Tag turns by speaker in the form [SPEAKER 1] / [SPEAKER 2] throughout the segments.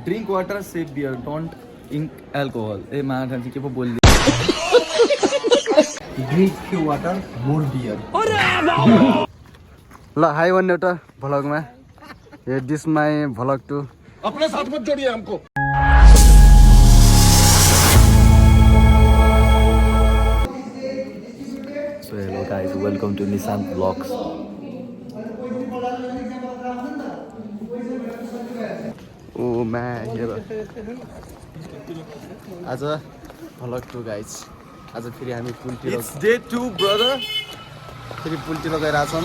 [SPEAKER 1] Drink water, save beer, don't drink alcohol. ए माथि चाहिँ के पो बोल्दै
[SPEAKER 2] Drink few water, more beer.
[SPEAKER 3] ल हाई भन्ने एउटा भ्लगमा ये दिस माई भ्लग टू
[SPEAKER 2] अपने साथ मत जोड़िए हमको.
[SPEAKER 1] So hello guys, welcome to Nissan Vlogs.
[SPEAKER 3] Oh man हेर आज भ्लग टू गाइज आज फेरि हामी पुलतिर
[SPEAKER 1] It's day 2 brother.
[SPEAKER 3] फेरि पुलतिर गइरहेछौँ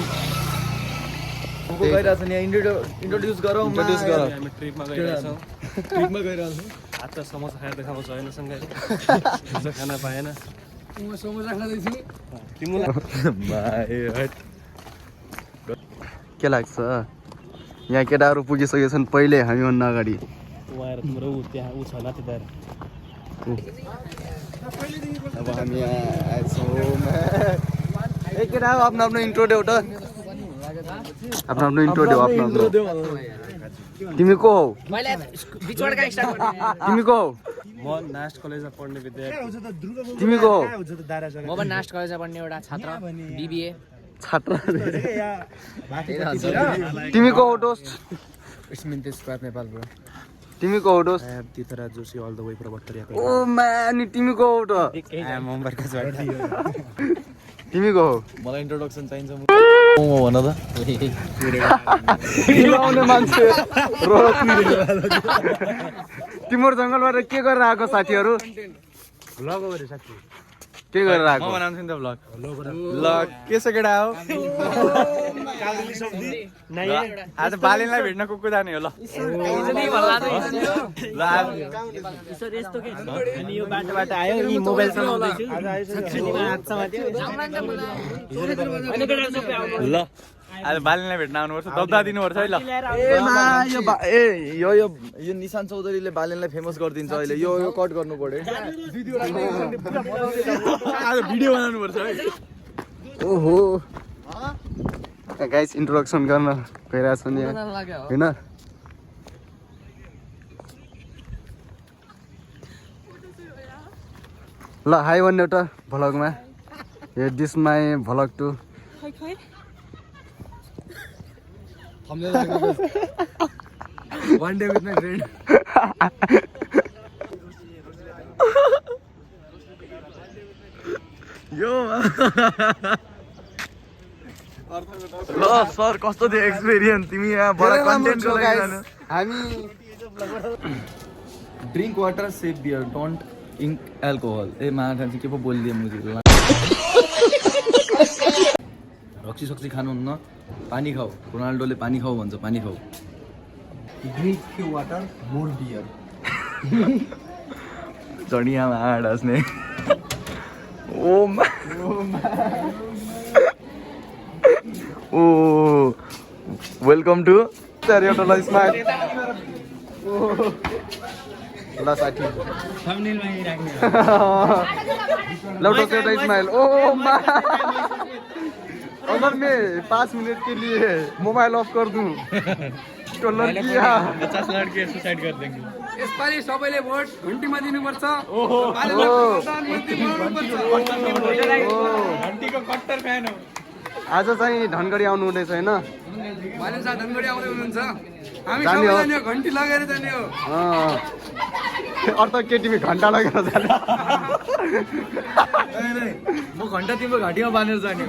[SPEAKER 1] को गइरहेछन् यहाँ इन्ट्रोड्युस गरौँ
[SPEAKER 3] इन्ट्रोड्युस गरौँ
[SPEAKER 4] हामी ट्रिपमा गइरहेछौँ आज त समोसा खाएर देखाउँछ होइन सँगै हिजो खान पाएन म समोसा खाँदैछु तिमीलाई
[SPEAKER 3] के लाग्छ यहाँ केटाहरू पुगिसकेछन् पहिले हामीभन्दा अगाडि
[SPEAKER 4] उहाँ तिम्रो ऊ त्यहाँ ऊ छ नातेदार
[SPEAKER 3] अब हामी यहाँ आएछौँ ए केटा आफ्नो आफ्नो इन्ट्रो देऊ त आफ्नो आफ्नो इन्ट्रो देऊ आफ्नो आफ्नो तिमी को हौ तिमी को हौ
[SPEAKER 4] म नास्ट कलेजमा पढ्ने विद्यार्थी
[SPEAKER 3] तिमी को हौ
[SPEAKER 5] म पनि नास्ट कलेजमा पढ्ने एउटा छात्र बिबिए
[SPEAKER 3] छात्र तिमी को हौ दोस्त
[SPEAKER 5] स्मिन्तेश पात नेपालको
[SPEAKER 3] तिमी को हौ दोस्त
[SPEAKER 4] तितरा जोशी अल द वे प्रवक्तरिया
[SPEAKER 3] ओ मानी तिमी को हौ त तिमी को हौ
[SPEAKER 1] मलाई इन्ट्रोडक्सन चाहिन्छ म भन त
[SPEAKER 3] आउने मान्छे तिम्रो जङ्गलबाट के गरेर आएको साथीहरू के गरेर आएको
[SPEAKER 1] ल के छ केटा हो आज बालिनलाई भेट्न को जाने हो ल
[SPEAKER 5] यो बाटोबाट आयो यी मोबाइल चलाउँदैछु
[SPEAKER 1] ल आज बालिनलाई भेट्न आउनुपर्छ दब्दा दिनुपर्छ है ल यो निशान चौधरीले बालिनलाई फेमस गरिदिन्छ अहिले यो कट गर्नु पर्यो आज भिडियो बनाउनु पर्छ है
[SPEAKER 3] ओहो गाइस इन्ट्रोडक्सन गर्न गइरहेको छु नि होइन ल हाई भन्ने एउटा भ्लगमा यो this my vlog two
[SPEAKER 2] One day with my friend.
[SPEAKER 1] यो ल सर कस्तो थियो एक्सपिरियन्स तिमी यहाँ बडा कन्टेन्ट
[SPEAKER 3] हामी
[SPEAKER 1] drink water save beer don't drink alcohol ए माथि चाहिँ के पो बोलिदिएँ मुझे रक्सी सक्सी खानुहुन्न पानी खाऊ रोनाल्डोले पानी खाऊ भन्छ पानी खाऊ
[SPEAKER 2] Drink few water, more beer.
[SPEAKER 1] जडियामा आड हाँस्ने ओ वेलकम टु एउटा ल स्माइल
[SPEAKER 3] ल साथी लौटो से एउटा स्माइल ओ अगर मैं 5 मिनट के लिए मोबाइल ऑफ कर दूं तो लड़कियां
[SPEAKER 4] 50 लड़के सुसाइड कर देंगे
[SPEAKER 2] यसपालि सबैले भोट घन्टीमा दिनुपर्छ.
[SPEAKER 4] घन्टीको कट्टर फ्यान हो
[SPEAKER 3] आज चाहिँ धनगढी आउनु हुँदैछ हैन
[SPEAKER 2] मालिक साहब धनगढी आउँदै हुनुहुन्छ. हामी
[SPEAKER 3] जाने
[SPEAKER 2] सबै
[SPEAKER 3] हो.
[SPEAKER 2] जाने हो, घन्टी लगेर जाने हो.
[SPEAKER 3] अर्थ के तिमी घन्टा लगेर जाने
[SPEAKER 1] म घन्टा तिम्रो घाँटीमा बाँधेर जाने